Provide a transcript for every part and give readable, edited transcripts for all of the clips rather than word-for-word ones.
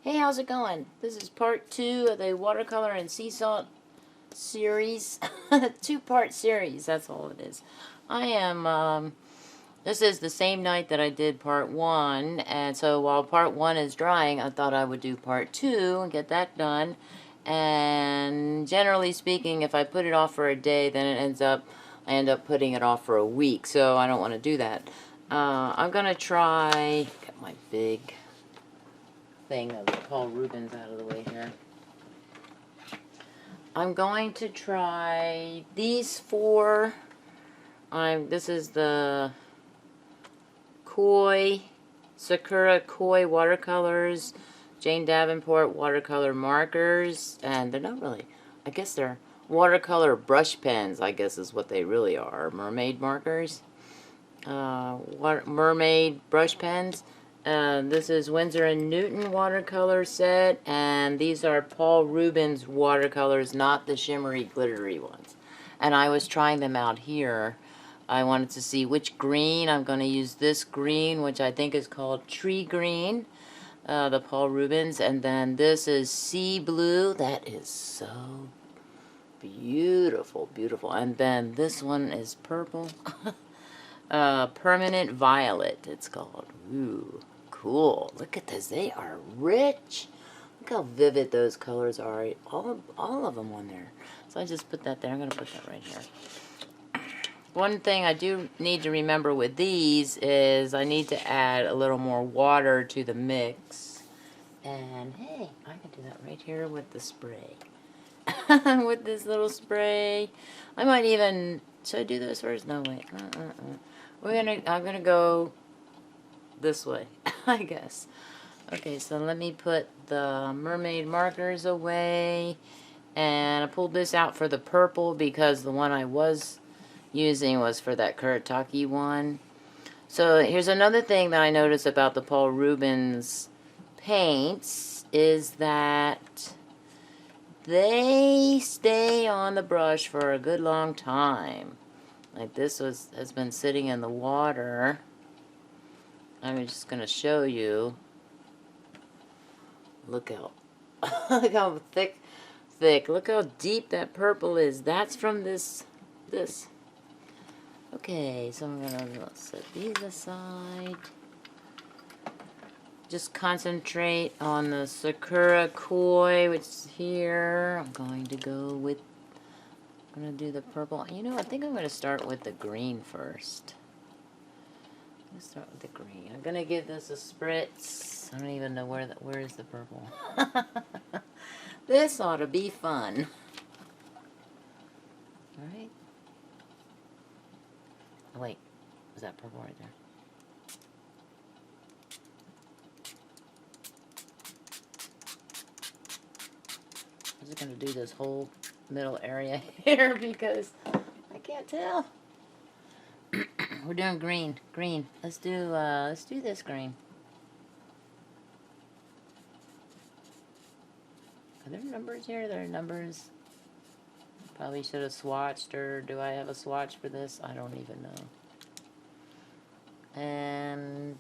Hey, how's it going? This is part 2 of the watercolor and sea salt series. Two-part series, that's all it is. This is the same night that I did part 1, and so while part 1 is drying, I thought I would do part 2 and get that done. And generally speaking, if I put it off for a day, then I end up putting it off for a week, so I don't want to do that. I'm gonna try, get my big thing of Paul Rubens out of the way here. I'm going to try these 4. This is the Sakura Koi Watercolors, Jane Davenport Watercolor Markers, and they're not really, I guess they're watercolor brush pens, I guess is what they really are. Mermaid Markers. Mermaid brush pens. This is Winsor & Newton watercolor set, and these are Paul Rubens watercolors, not the shimmery glittery ones. And I was trying them out here. I wanted to see which green. I'm going to use this green, which I think is called Tree Green, the Paul Rubens, and then this is Sea Blue. That is so beautiful, beautiful. And then this one is purple. Permanent Violet, it's called. Ooh, cool. Look at this. They are rich. Look how vivid those colors are. All of them on there. So I just put that there. I'm going to put that right here. One thing I do need to remember with these is I need to add a little more water to the mix. And hey, I can do that right here with the spray. With this little spray. I might even, should I do this first? No, wait. I'm gonna go this way, I guess. Okay, so let me put the Mermaid Markers away. And I pulled this out for the purple because the one I was using was for that Kuretake one. So here's another thing that I noticed about the Paul Rubens paints is that they stay on the brush for a good long time. Like this has been sitting in the water. I'm just gonna show you. Look how thick. Look how deep that purple is. That's from this. Okay, so I'm gonna set these aside. Just concentrate on the Sakura Koi, which is here. I'm going to do the purple. You know, I think I'm going to start with the green first. Let's start with the green. I'm going to give this a spritz. I don't even know where is the purple. This ought to be fun. Alright. Oh, wait. Is that purple right there? I'm just going to do this whole middle area here because I can't tell. We're doing green. Let's do this green. Are there numbers here? There are numbers. Probably should have swatched, or do I have a swatch for this? I don't even know. And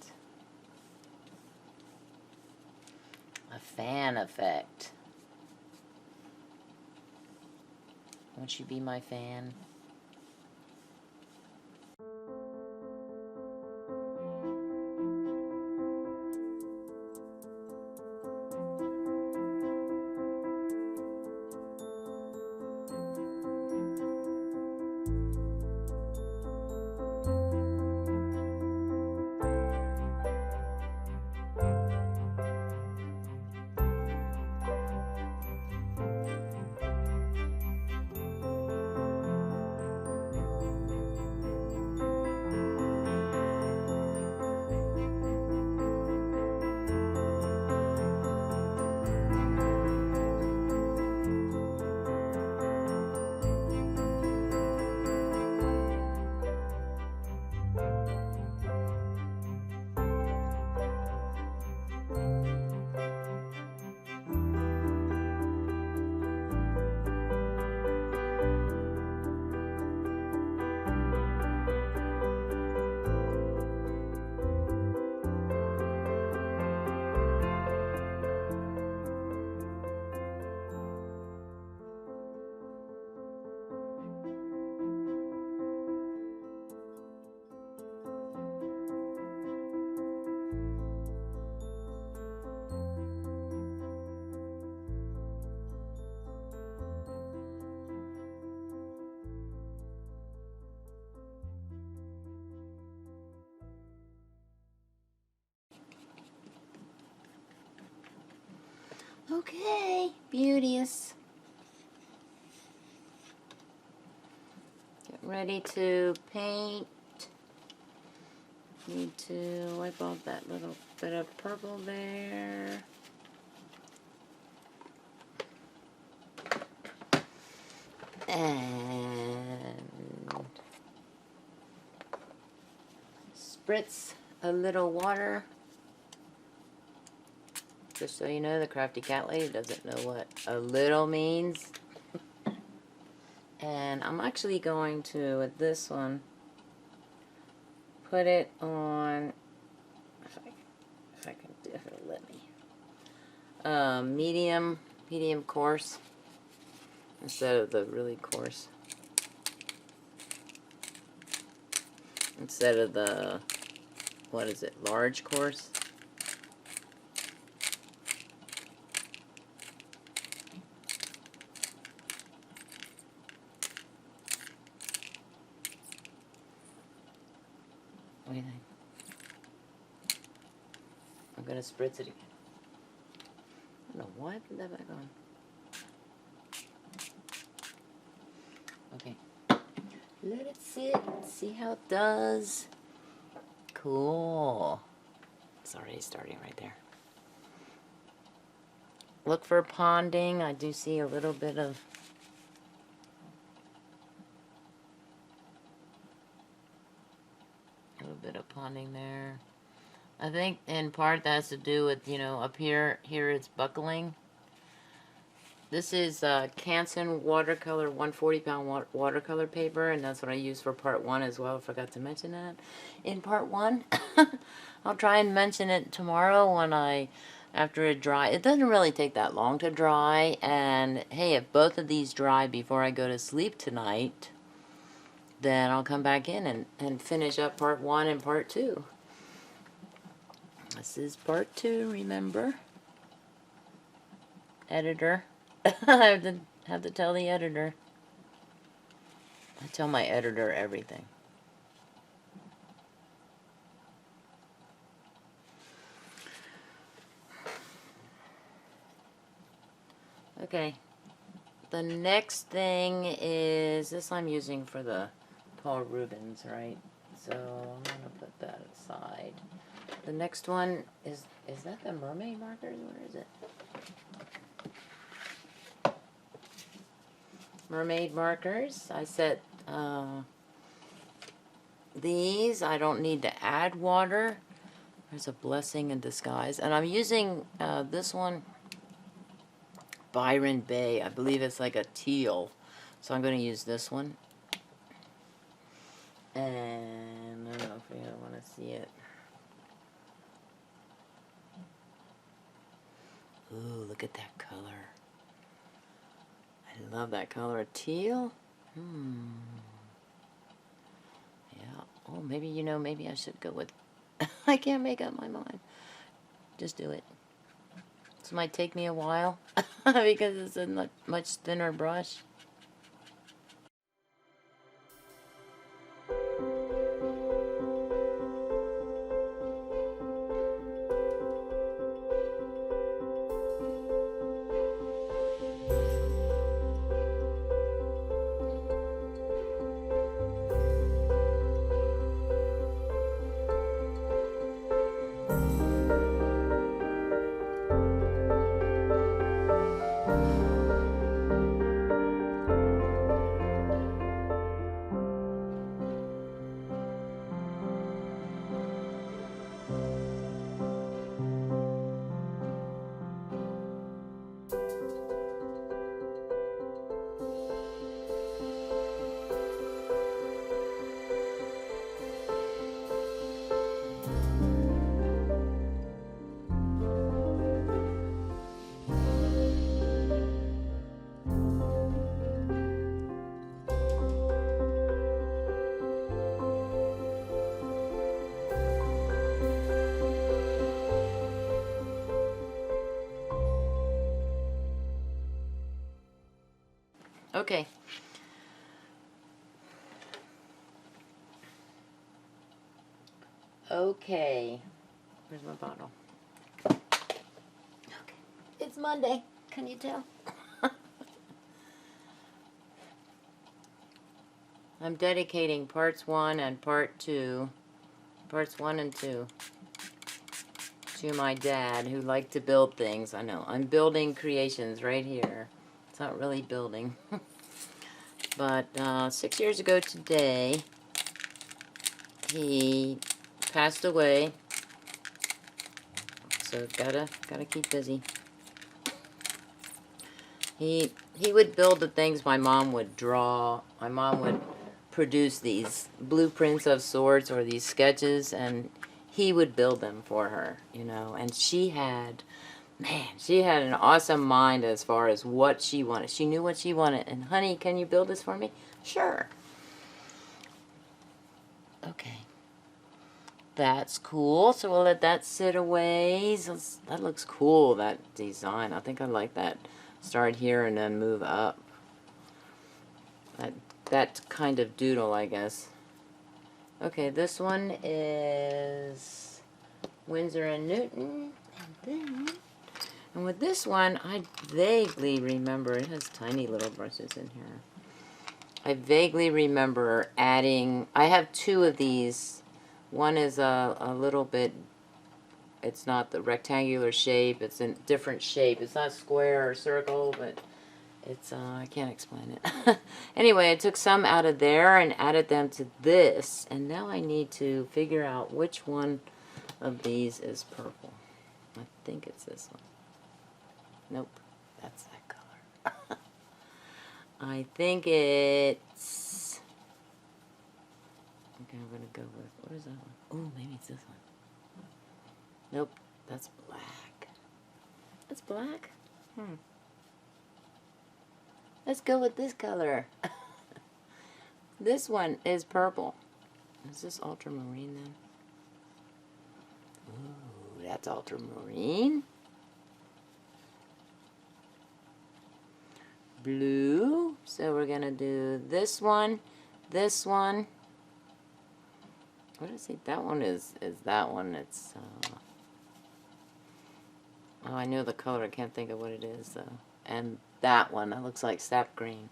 a fan effect. Won't you be my fan? Okay, beauteous. Get ready to paint. Need to wipe off that little bit of purple there. And spritz a little water. Just so you know, the crafty cat lady doesn't know what a little means. And I'm actually going to, with this one, put it on, if it'll let me, medium coarse, instead of the really coarse. Instead of the, what is it, large coarse. What do you think? I'm going to spritz it again. I don't know why I put that back on. Okay. Let it sit. See how it does. Cool. It's already starting right there. Look for ponding. I do see a little bit of ponding there. I think in part that has to do with, you know, up here it's buckling. This is Canson watercolor, 140 pound watercolor paper, and that's what I use for part 1 as well. I forgot to mention that in part 1. I'll try and mention it tomorrow when after it dry. It doesn't really take that long to dry, and hey, if both of these dry before I go to sleep tonight, then I'll come back in and finish up part 1 and part 2. This is part 2, remember? Editor. I have to tell the editor. I tell my editor everything. Okay. The next thing is, this I'm using for the Paul Rubens, right? So I'm going to put that aside. The next one is that the Mermaid Markers? Where is it? Mermaid Markers. I set these. I don't need to add water. There's a blessing in disguise. And I'm using this one, Byron Bay. I believe it's like a teal. So I'm going to use this one. And I don't know if you want to see it. Ooh, look at that color. I love that color. A teal? Yeah. Oh, maybe, you know, maybe I should go with... I can't make up my mind. Just do it. This might take me a while because it's a much thinner brush. Okay. Okay. Where's my bottle? Okay. It's Monday. Can you tell? I'm dedicating parts 1 and parts 1 and 2, to my dad who liked to build things. I know, I'm building creations right here. It's not really building. But 6 years ago today, he passed away. So gotta keep busy. He would build the things my mom would draw. My mom would produce these blueprints of sorts or these sketches, and he would build them for her, you know. And she had an awesome mind as far as what she wanted. She knew what she wanted. And honey, can you build this for me? Sure. Okay. That's cool. So we'll let that sit away. So that looks cool, that design. I think I like that. Start here and then move up. That kind of doodle, I guess. Okay, this one is Winsor and Newton. And with this one, I vaguely remember, it has tiny little brushes in here. I vaguely remember adding, I have 2 of these. One is a little bit, it's not the rectangular shape, it's a different shape. It's not square or circle, but it's, I can't explain it. Anyway, I took some out of there and added them to this. And now I need to figure out which one of these is purple. I think it's this one. Nope, that's that color. I think it's... Okay, I'm going to go with... What is that one? Oh, maybe it's this one. Nope, that's black. That's black? Let's go with this color. This one is purple. Is this ultramarine then? Ooh, that's ultramarine. Blue. So we're gonna do this one, this one. What is it? That one is that one. It's oh, I know the color. I can't think of what it is though. And that one, that looks like sap green.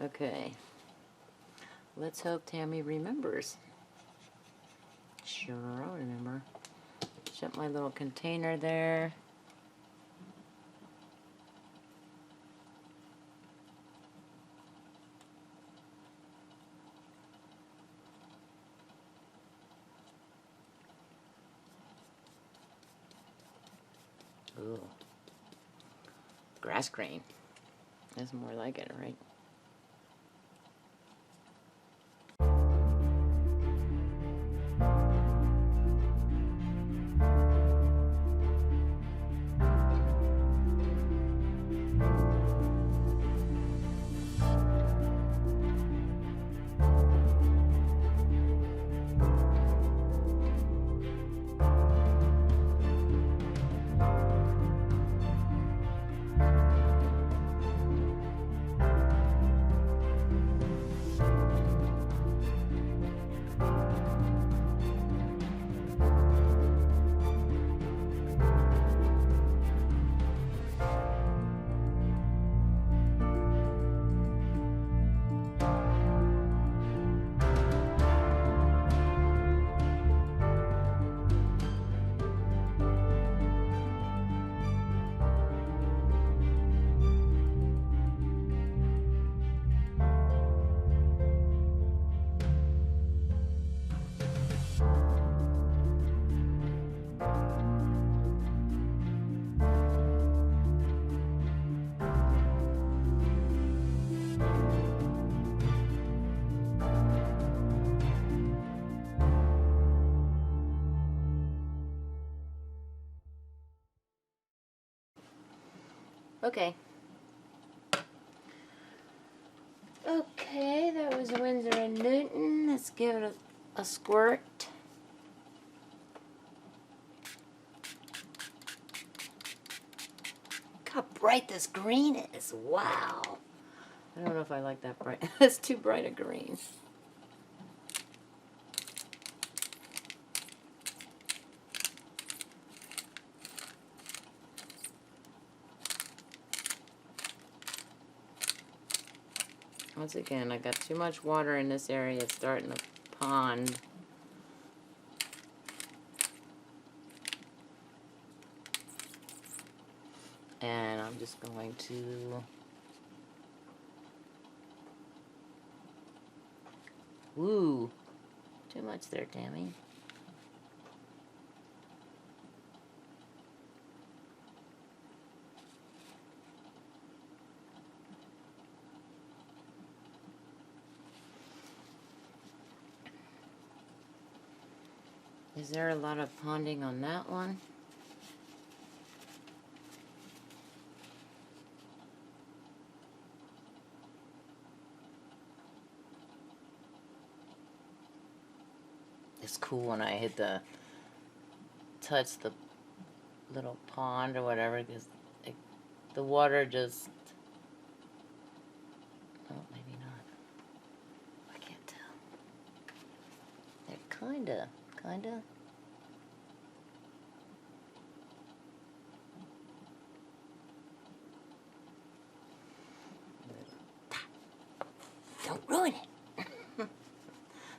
Okay. Let's hope Tammy remembers. Sure, I'll remember. Shut my little container there. Ooh. Grass green. That's more like it, right? Okay. Okay, that was Winsor and Newton. Let's give it a squirt. Look how bright this green is. Wow. I don't know if I like that bright. It's too bright a green. Once again, I got too much water in this area. It's starting to pond. And I'm just going to... Woo! Too much there, Tammy. Is there a lot of ponding on that one? It's cool when I touch the little pond or whatever, because the water just... Oh, maybe not. I can't tell. They're kinda. Don't ruin it.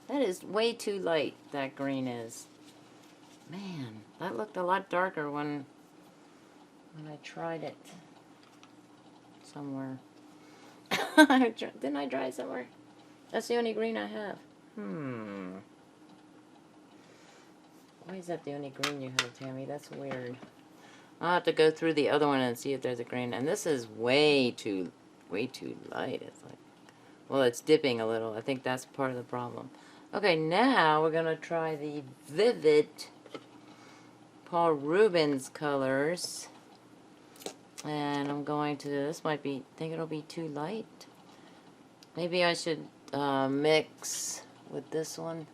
That is way too light, that green is. Man, that looked a lot darker when I tried it somewhere. Didn't I try it somewhere? That's the only green I have. Why is that the only green you have, Tammy? That's weird. I'll have to go through the other one and see if there's a green. And this is way too light. It's like, well, it's dipping a little. I think that's part of the problem. Okay, now we're going to try the Vivid Paul Rubens colors. And I'm going to, this might be, think it'll be too light. Maybe I should mix with this one.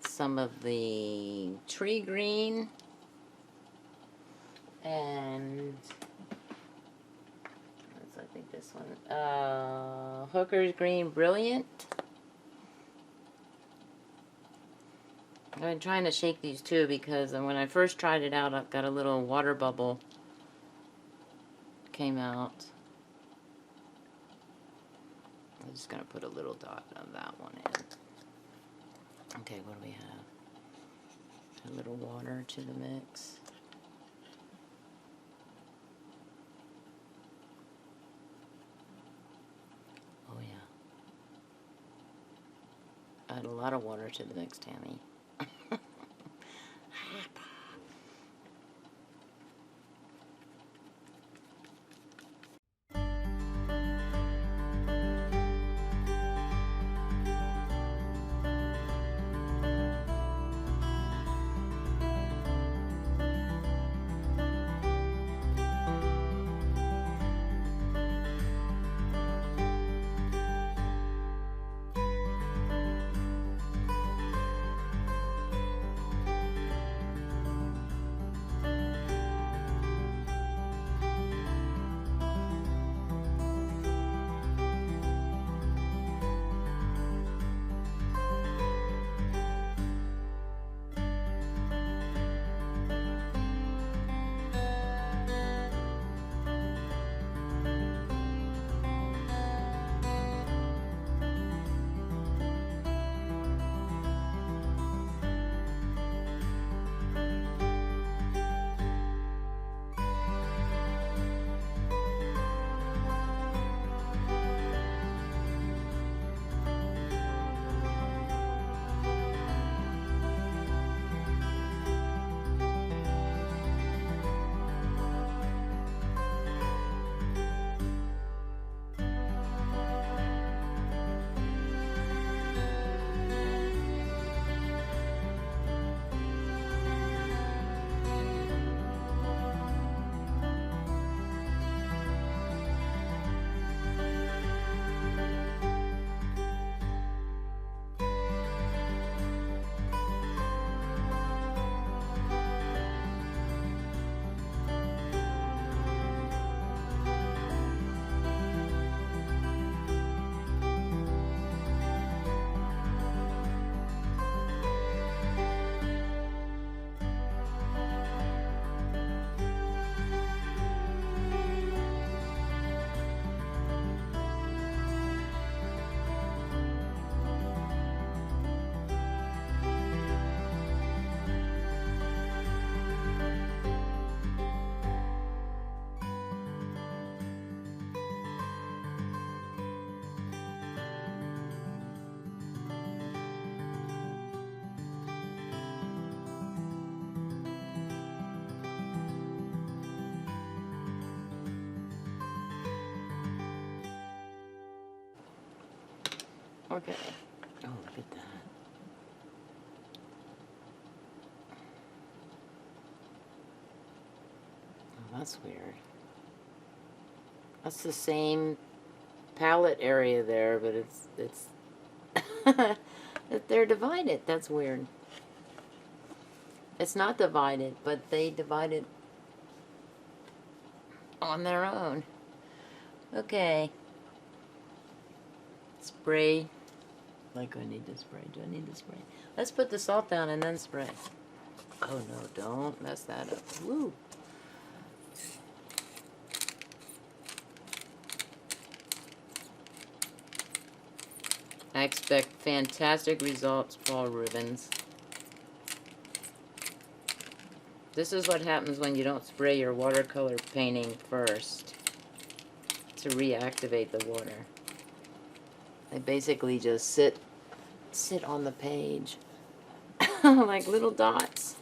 Some of the tree green and I think this one, Hooker's Green Brilliant. I've been trying to shake these too because when I first tried it out, I've got a little water bubble came out. I'm just gonna put a little dot of that one in. Okay, what do we have? A little water to the mix. Oh yeah. Add a lot of water to the mix, Tammy. Okay. Oh, look at that. Oh, that's weird. That's the same palette area there, but it's they're divided. That's weird. It's not divided, but they divided on their own. Okay. Spray. Like I need to spray. Do I need to spray? Let's put the salt down and then spray. Oh no, don't mess that up. Woo. I expect fantastic results, Paul Rubens. This is what happens when you don't spray your watercolor painting first to reactivate the water. They basically just sit on the page like little dots,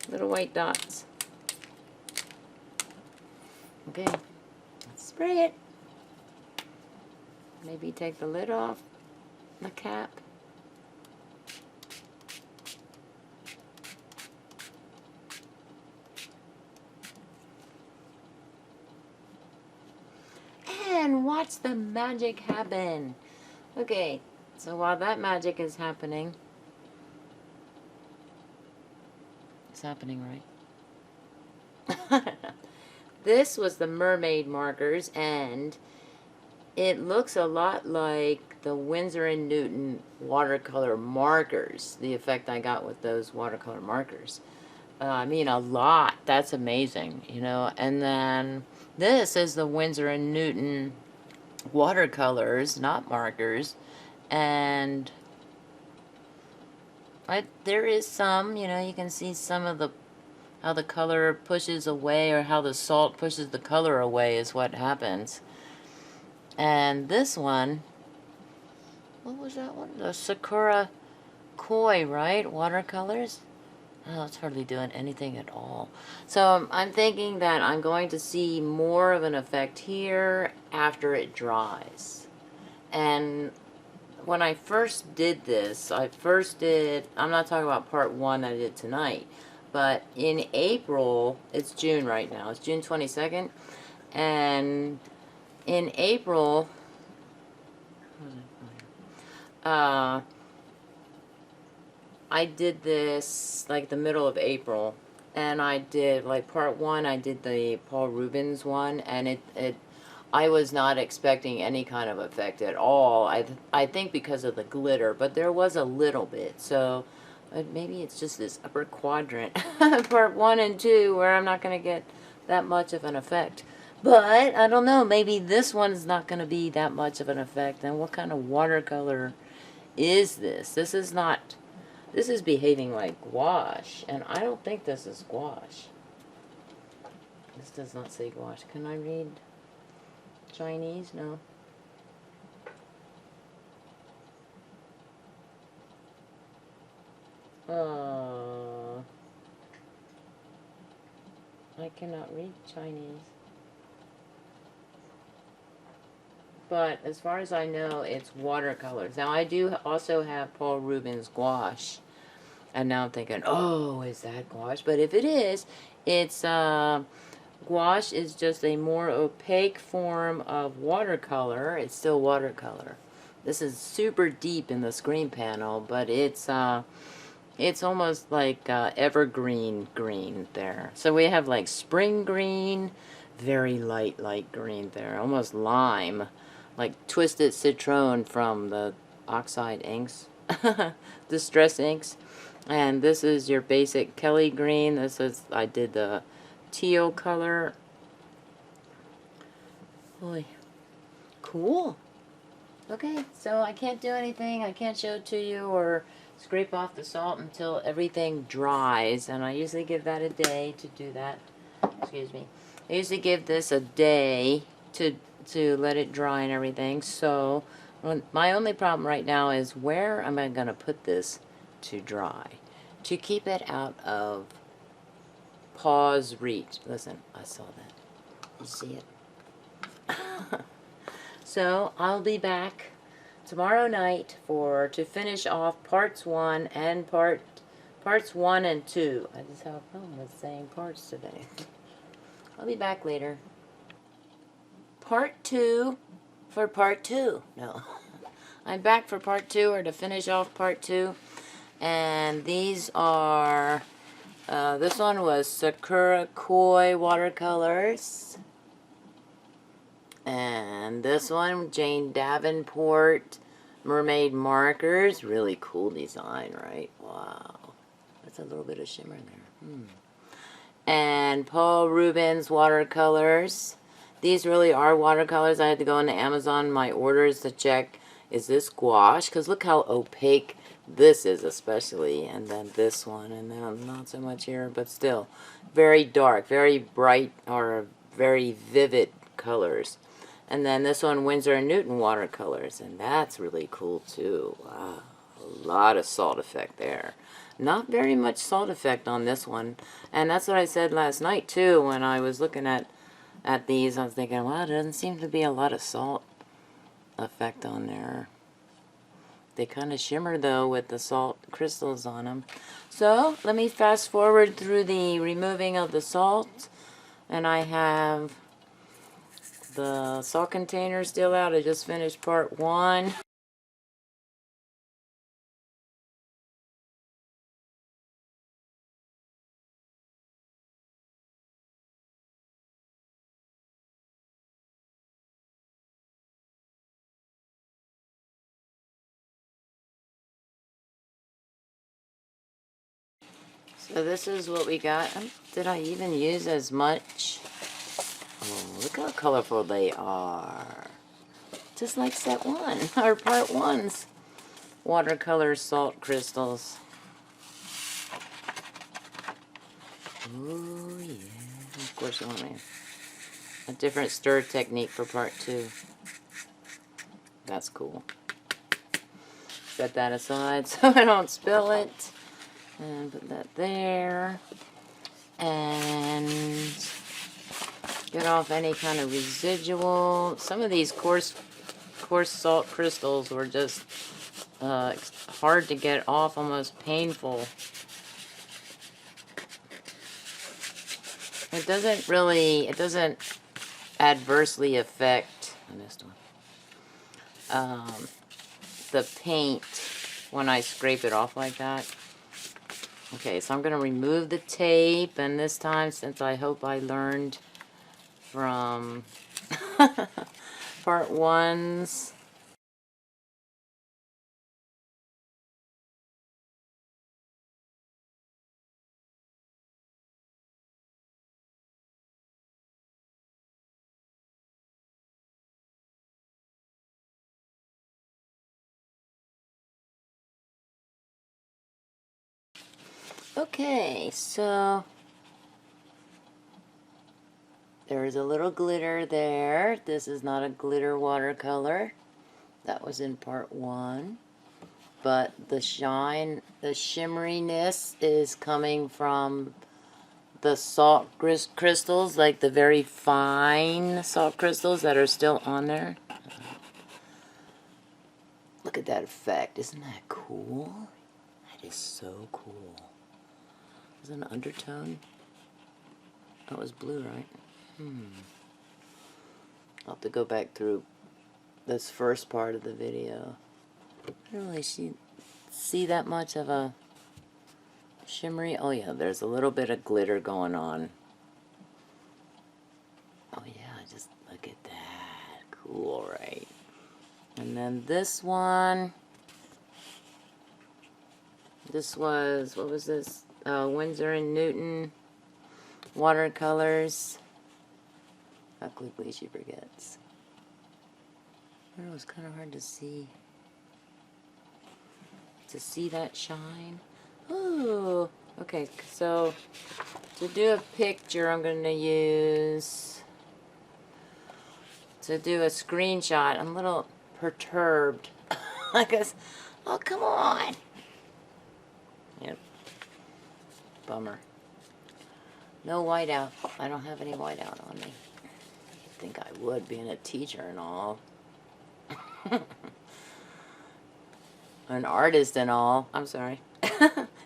little white dots. Okay, let's spray it. Maybe take the lid off the cap. And watch the magic happen. Okay, so while that magic is happening, it's happening right. This was the Mermaid Markers, and it looks a lot like the Winsor & Newton watercolor markers, the effect I got with those watercolor markers. I mean, a lot. That's amazing, you know. And then this is the Winsor & Newton watercolors, not markers. And there is some, you know, you can see some of the, how the color pushes away, or how the salt pushes the color away is what happens. And this one, what was that one? The Sakura Koi, right? Watercolors? Oh, it's hardly doing anything at all. So I'm thinking that I'm going to see more of an effect here after it dries. And when I first did this, I'm not talking about part one I did tonight, but in April, it's June right now, it's June 22nd, and in April, I did this like the middle of April, and I did like part one, I did the Paul Rubens one, and I was not expecting any kind of effect at all. I think because of the glitter, but there was a little bit, so maybe it's just this upper quadrant, part one and two, where I'm not going to get that much of an effect. But, I don't know, maybe this one's not going to be that much of an effect. And what kind of watercolor is this? This is behaving like gouache, and I don't think this is gouache. This does not say gouache. Can I read Chinese? No. I cannot read Chinese. But as far as I know, it's watercolors. Now, I do also have Paul Rubens gouache. And now I'm thinking, oh, is that gouache? But if it is, it's, gouache is just a more opaque form of watercolor. It's still watercolor. This is super deep in the screen panel, but it's almost like evergreen green there. So we have like spring green, very light green there, almost lime. Like Twisted Citron from the Oxide inks, Distress inks. And this is your basic Kelly green. This is, I did the teal color. Boy, cool. Okay, so I can't do anything. I can't show it to you or scrape off the salt until everything dries. And I usually give that a day to do that. Excuse me. I usually give this a day to let it dry and everything. So my only problem right now is where am I going to put this to dry to keep it out of Paw's reach. Listen, I saw that. You see it? So I'll be back tomorrow night to finish off parts 1 and parts 1 and 2. I just have a problem with saying parts today. I'll be back later. Part 2 for part 2. No. I'm back for part 2, or to finish off part 2. And these are, this one was Sakura Koi Watercolors. And this one, Jane Davenport Mermaid Markers. Really cool design, right? Wow. That's a little bit of shimmer there. And Paul Rubens Watercolors. These really are watercolors. I had to go into Amazon, my orders, to check, is this gouache? Because look how opaque this is, especially. And then this one, and then not so much here, but still very dark, very bright, or very vivid colors. And then this one, Winsor & Newton watercolors, and that's really cool too. Wow, a lot of salt effect there. Not very much salt effect on this one, and that's what I said last night too when I was looking at these. I was thinking, well, there doesn't seem to be a lot of salt effect on there. They kind of shimmer though with the salt crystals on them. So let me fast forward through the removing of the salt, and I have the salt container still out. I just finished part 1. So this is what we got. Did I even use as much? Oh, look how colorful they are. Just like set 1, or part 1's watercolor salt crystals. Oh yeah. Of course you want a different stir technique for part 2. That's cool. Set that aside so I don't spill it. And put that there. And get off any kind of residual. Some of these coarse salt crystals were just hard to get off, almost painful. It doesn't adversely affect, I missed one, the paint when I scrape it off like that. Okay, so I'm going to remove the tape, and this time, since I hope I learned from part 1's. Okay, so there's a little glitter there. This is not a glitter watercolor. That was in part 1. But the shine, the shimmeriness is coming from the salt crystals, like the very fine salt crystals that are still on there. Look at that effect. Isn't that cool? That is so cool. Is it an undertone? That was blue, right? I'll have to go back through this first part of the video. I don't really see that much of a shimmery. Oh yeah, there's a little bit of glitter going on. Oh yeah, just look at that. Cool, right? And then this one. This was, what was this? Winsor & Newton watercolors. How quickly she forgets. I don't know, it's kind of hard to see that shine. Ooh, okay, so to do a picture, I'm going to use, to do a screenshot, I'm a little perturbed. I guess, oh, come on. Yep. Bummer. No whiteout. I don't have any whiteout on me. I think I would, being a teacher and all. an artist and all. I'm sorry.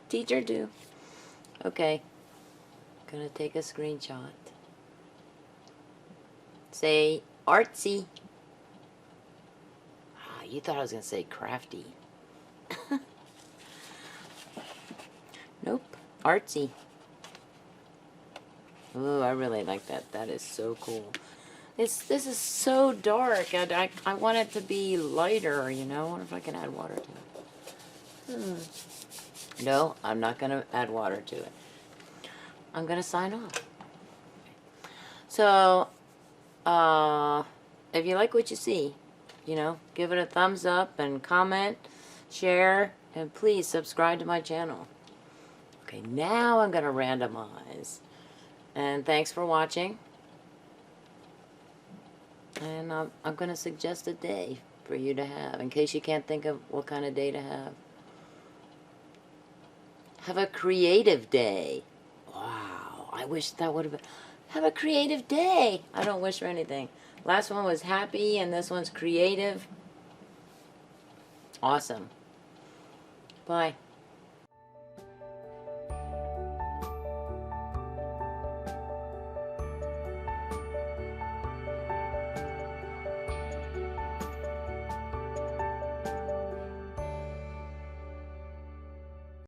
Teacher too. Okay. Gonna take a screenshot. Say artsy. Ah, you thought I was gonna say crafty. Nope. Artsy. Ooh, I really like that. That is so cool. This is so dark. I want it to be lighter, you know? I wonder if I can add water to it. No, I'm not going to add water to it. I'm going to sign off. So, if you like what you see, you know, give it a thumbs up and comment, share, and please subscribe to my channel. Okay, now I'm going to randomize. And thanks for watching. And I'm going to suggest a day for you to have, in case you can't think of what kind of day to have. Have a creative day. Wow, I wish that would have been. Have a creative day. I don't wish for anything. Last one was happy, and this one's creative. Awesome. Bye.